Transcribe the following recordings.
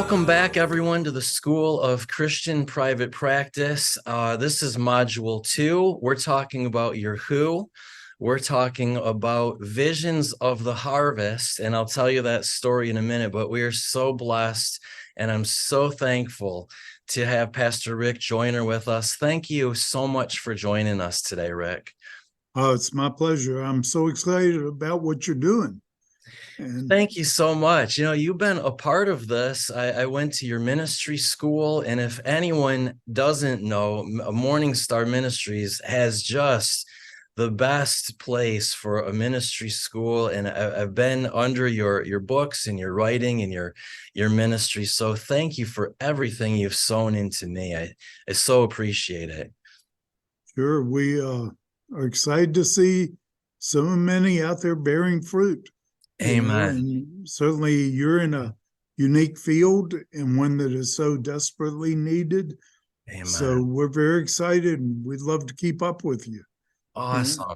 Welcome back, everyone, to the School of Christian Private Practice. This is Module 2. We're talking about your who. We're talking about visions of the harvest, and I'll tell you that story in a minute, but we are so blessed, and I'm so thankful to have Pastor Rick Joyner with us. Thank you so much for joining us today, Rick. Oh, it's my pleasure. I'm so excited about what you're doing. And Thank you so much. You know, you've been a part of this. I went to your ministry school, and if anyone doesn't know, Morning Star Ministries has just the best place for a ministry school. And I've been under your books and your writing and your ministry. So thank you for everything you've sown into me. I so appreciate it. sure, we are excited to see so many out there bearing fruit. Amen. And certainly you're in a unique field and one that is so desperately needed. Amen. So we're very excited and we'd love to keep up with you. Awesome.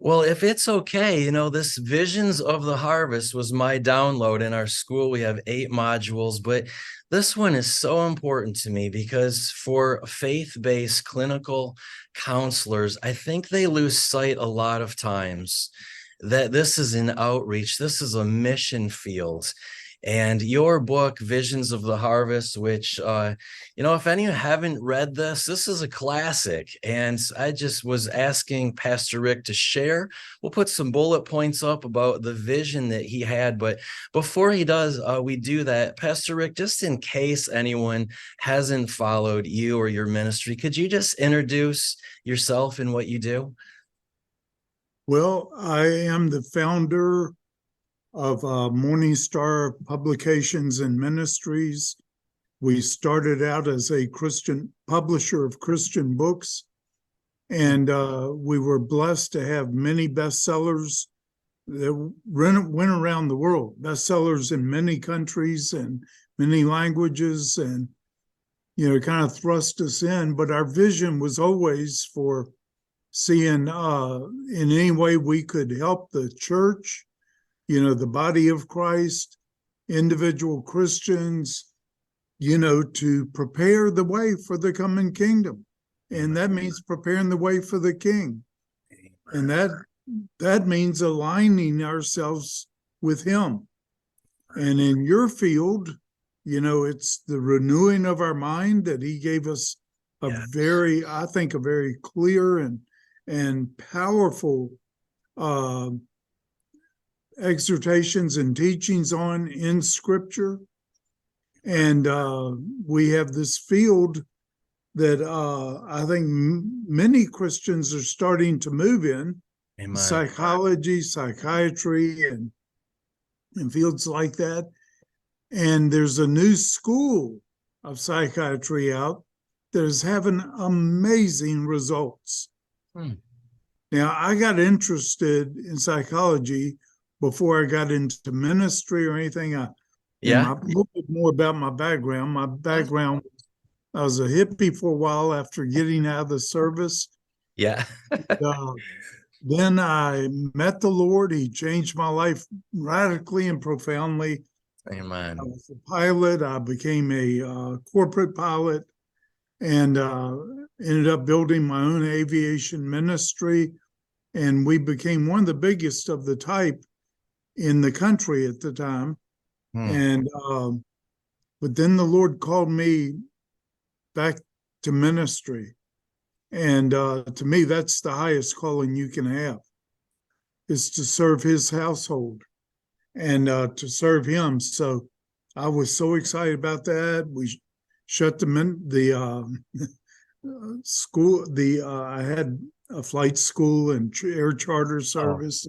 Well, if it's okay, this Visions of the Harvest was my download in our school. We have 8 modules, but this one is so important to me because for faith-based clinical counselors, I think they lose sight a lot of times that this is an outreach, this is a mission field. And your book, Visions of the Harvest, which, if any of you haven't read this, this is a classic. And I just was asking Pastor Rick to share. We'll put some bullet points up about the vision that he had. But before he does, we do that. Pastor Rick, just in case anyone hasn't followed you or your ministry, could you just introduce yourself and what you do? Well, I am the founder of Morning Star Publications and Ministries. We started out as a Christian publisher of Christian books, and we were blessed to have many bestsellers that went around the world, bestsellers in many countries and many languages, and kind of thrust us in. But our vision was always for seeing in any way we could help the church, the body of Christ, individual Christians, to prepare the way for the coming kingdom. And that means preparing the way for the King. And that means aligning ourselves with him. And in your field, it's the renewing of our mind that he gave us a very clear and powerful exhortations and teachings on in Scripture. And we have this field that I think many Christians are starting to move in. Amen. Psychology, psychiatry, and fields like that. And there's a new school of psychiatry out that is having amazing results. Now, I got interested in psychology before I got into ministry or anything. A little bit more about my background. My background, I was a hippie for a while after getting out of the service. Yeah. Then I met the Lord. He changed my life radically and profoundly. Amen. I was a pilot. I became a corporate pilot and ended up building my own aviation ministry. And we became one of the biggest of the type in the country at the time. And but then the Lord called me back to ministry. And to me, that's the highest calling you can have, is to serve his household and to serve him. So I was so excited about that. We shut the school. I had a flight school and air charter service,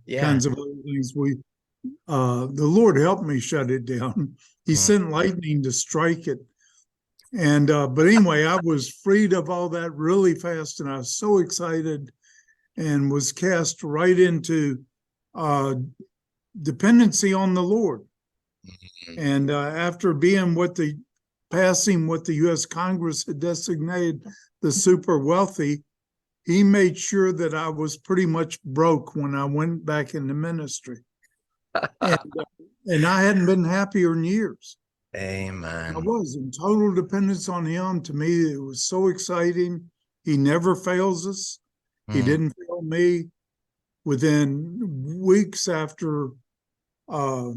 kinds of other things. The Lord helped me shut it down. He sent lightning to strike it. And but anyway, I was freed of all that really fast, and I was so excited and was cast right into dependency on the Lord. And after being passing what the U.S. Congress had designated the super wealthy, he made sure that I was pretty much broke when I went back into ministry. And I hadn't been happier in years. I Amen. was in total dependence on him. To me, it was so exciting. He never fails us. He Mm, didn't fail me. Within weeks after uh,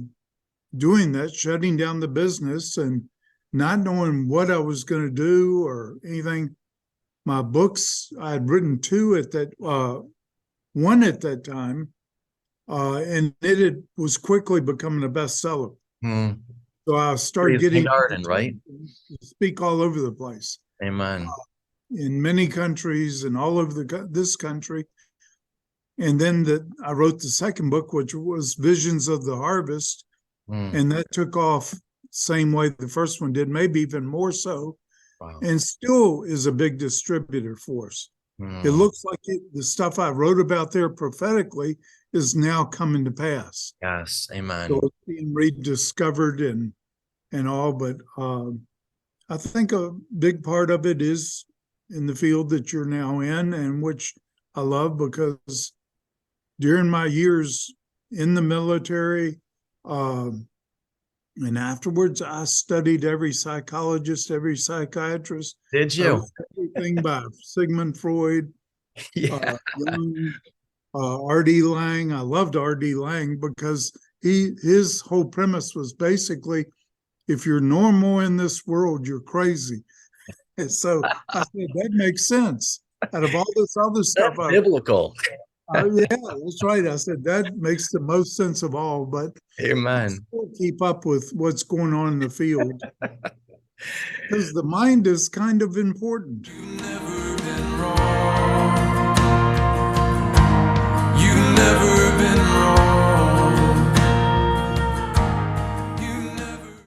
doing that, shutting down the business and not knowing what I was going to do or anything, my books, I had written two at that, one at that time, and was quickly becoming a bestseller. mm. So I started Praise the getting garden, right? to speak all over the place Amen. in many countries and all over this country. And then I wrote the second book, which was Visions of the Harvest, Mm, and that took off same way the first one did, maybe even more so, wow. and still is a big distributor for us. It Mm, looks like the stuff I wrote about there prophetically is now coming to pass. yes. So Amen. it's being rediscovered and all, but I think a big part of it is in the field that you're now in, and which I love because during my years in the military, and afterwards, I studied every psychologist, every psychiatrist, Did you? everything by Sigmund Freud, Yeah. Jung, R.D. Lang. I loved R.D. Lang because his whole premise was basically, if you're normal in this world, you're crazy. And so I said that makes sense. Out of all this other stuff, That's biblical. yeah, that's right. I said that makes the most sense of all, but I Amen. still keep up with what's going on in the field because the mind is kind of important. You've never been wrong.